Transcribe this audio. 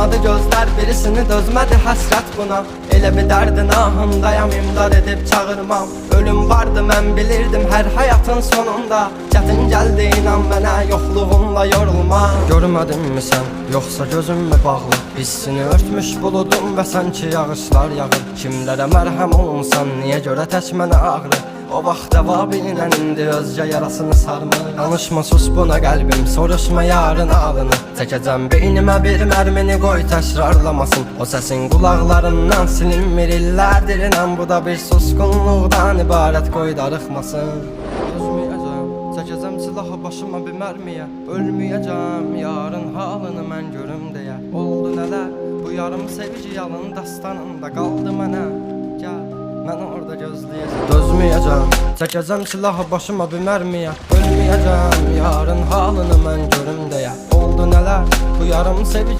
Açmadı gözler birisini dözmedi həsrət buna. Elə bir dərdin ahındayam, imdad edib çağırmam. Ölüm vardı mən bilirdim hər həyatın sonunda. Çətin gəldi inan mənə yoxluğunla yorulma. Görmədinmi sən, yoxsa gözüm mü bağlı? Hissini örtmüş buludum və sanki yağışlar yağır. Kimlərə mərhəm olunsan, niyə görə tək mənə ağrı? O vaxt cavabinlə indi özgə yarasını sarmır. Danışma sus buna qəlbim, soruşma yarın alını. Çəkəcəm beynimə bir mərmini, qoy təkrarlamasın. O səsin qulaqlarından silinmir illərdir inan. Bu da bir susqunluqdan ibarət, qoy darıxmasın. Özməyəcəm, çəkəcəm silahı başıma bir mərmiyə. Ölməyəcəm, yarın halını mən görüm deyə. Oldu nələr, bu yarım sevgi yalın dastanında qaldı mənə. Gəl, mən orada gözləyəcəm. Dözməyəcəm, çəkəcəm silahı başıma bir mərmiyə. Ölməyəcəm, yarın halını mən görüm deyə. Oldu nələr, bu yarım sevgi